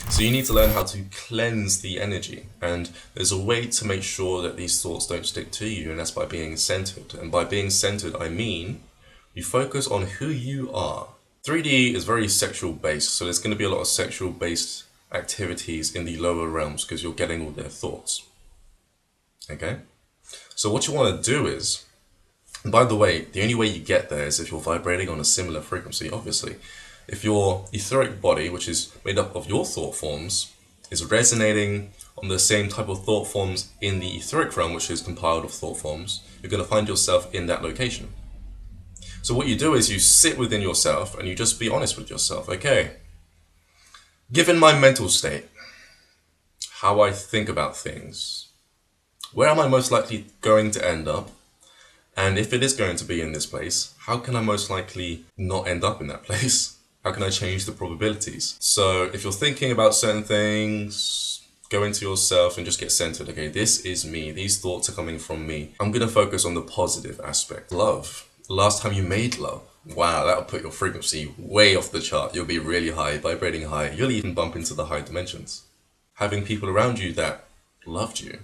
So you need to learn how to cleanse the energy. And there's a way to make sure that these thoughts don't stick to you, and that's by being centered. And by being centered, I mean you focus on who you are. 3D is very sexual based, so there's going to be a lot of sexual based activities in the lower realms because you're getting all their thoughts. Okay? So what you want to do is, and by the way, the only way you get there is if you're vibrating on a similar frequency, obviously. If your etheric body, which is made up of your thought forms, is resonating on the same type of thought forms in the etheric realm, which is compiled of thought forms, you're going to find yourself in that location. So what you do is you sit within yourself and you just be honest with yourself. Okay, given my mental state, how I think about things, where am I most likely going to end up? And if it is going to be in this place, how can I most likely not end up in that place? How can I change the probabilities? So if you're thinking about certain things, go into yourself and just get centered. Okay, this is me. These thoughts are coming from me. I'm going to focus on the positive aspect. Love. The last time you made love. Wow, that'll put your frequency way off the chart. You'll be really high, vibrating high. You'll even bump into the high dimensions. Having people around you that loved you.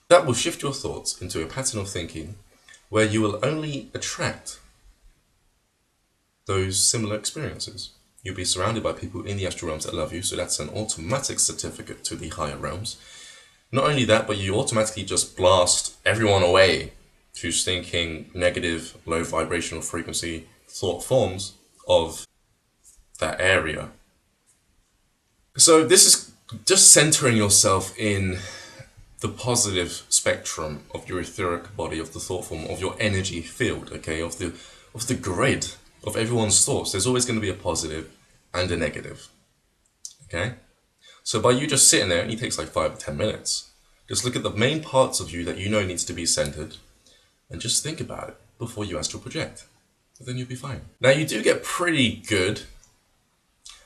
That will shift your thoughts into a pattern of thinking where you will only attract those similar experiences. You'll be surrounded by people in the astral realms that love you, so that's an automatic certificate to the higher realms. Not only that, but you automatically just blast everyone away who's thinking negative, low vibrational frequency thought forms of that area. So this is just centering yourself in the positive spectrum of your etheric body, of the thought form, of your energy field, okay, of the grid of everyone's thoughts. There's always going to be a positive and a negative, okay? So by you just sitting there, and it takes like 5 or 10 minutes, just look at the main parts of you that you know needs to be centered, and just think about it before you astral project. And then you'll be fine. Now you do get pretty good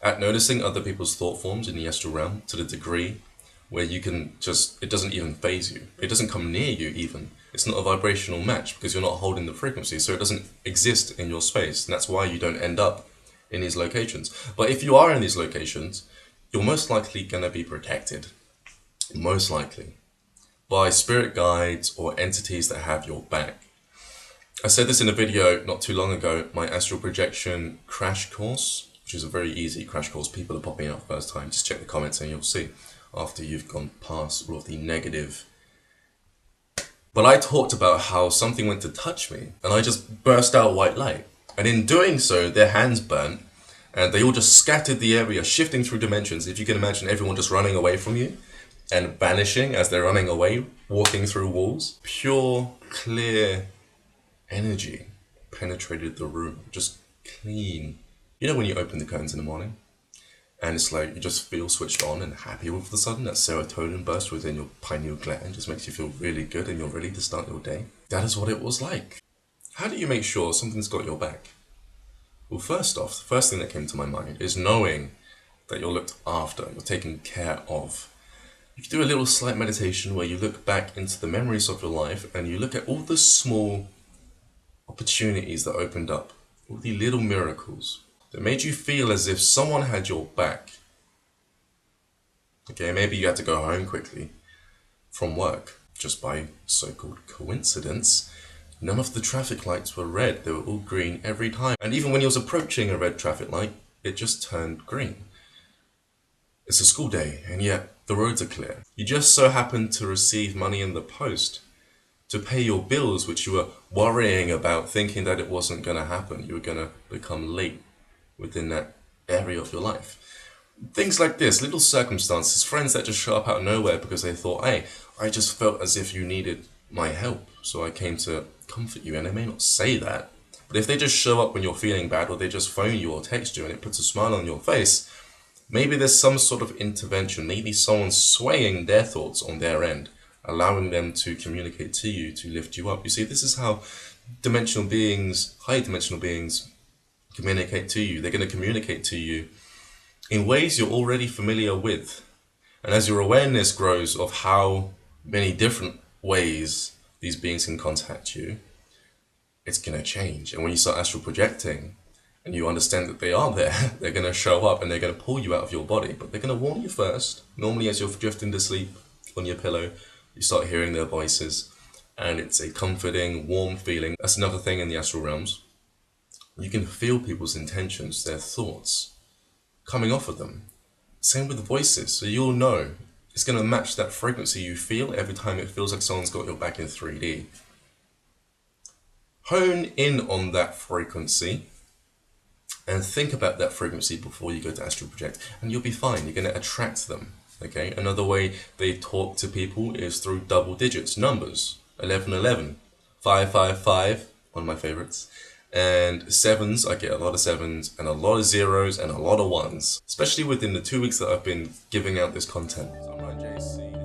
at noticing other people's thought forms in the astral realm to the degree where you can just, it doesn't even phase you. It doesn't come near you even. It's not a vibrational match because you're not holding the frequency, so it doesn't exist in your space. And that's why you don't end up in these locations. But if you are in these locations, you're most likely going to be protected. Most likely. By spirit guides or entities that have your back. I said this in a video not too long ago, my astral projection crash course, which is a very easy crash course. People are popping up first time. Just check the comments and you'll see after you've gone past all of the negative. But I talked about how something went to touch me and I just burst out white light. And in doing so, their hands burnt and they all just scattered the area, shifting through dimensions. If you can imagine everyone just running away from you and vanishing as they're running away, walking through walls. Pure, clear energy penetrated the room, just clean. You know when you open the curtains in the morning and it's like you just feel switched on and happy all of a sudden, that serotonin burst within your pineal gland just makes you feel really good and you're ready to start your day? That is what it was like. How do you make sure something's got your back? Well, first off, the first thing that came to my mind is knowing that you're looked after, you're taken care of. You can do a little slight meditation where you look back into the memories of your life and you look at all the small opportunities that opened up, all the little miracles that made you feel as if someone had your back. Okay, maybe you had to go home quickly from work. Just by so-called coincidence, none of the traffic lights were red. They were all green every time. And even when you was approaching a red traffic light, it just turned green. It's a school day, and yet the roads are clear. You just so happened to receive money in the post to pay your bills, which you were worrying about, thinking that it wasn't going to happen. You were going to become late within that area of your life. Things like this, little circumstances, friends that just show up out of nowhere because they thought, hey, I just felt as if you needed my help, so I came to comfort you. And they may not say that, but if they just show up when you're feeling bad, or they just phone you or text you and it puts a smile on your face, maybe there's some sort of intervention. Maybe someone's swaying their thoughts on their end, allowing them to communicate to you to lift you up. You see, this is how dimensional beings, high dimensional beings, communicate to you. They're going to communicate to you in ways you're already familiar with. And as your awareness grows of how many different ways these beings can contact you, it's going to change. And when you start astral projecting and you understand that they are there, they're going to show up and they're going to pull you out of your body, but they're going to warn you first. Normally, as you're drifting to sleep on your pillow, you start hearing their voices, and it's a comforting, warm feeling. That's another thing in the astral realms. You can feel people's intentions, their thoughts, coming off of them. Same with the voices, so you'll know it's going to match that frequency you feel every time it feels like someone's got your back in 3D. Hone in on that frequency and think about that frequency before you go to astral project, and you'll be fine. You're going to attract them. Okay. Another way they talk to people is through double digits, numbers: 1111, 555, one of my favorites, and sevens. I get a lot of sevens and a lot of zeros and a lot of ones, especially within the 2 weeks that I've been giving out this content. So I'm JC.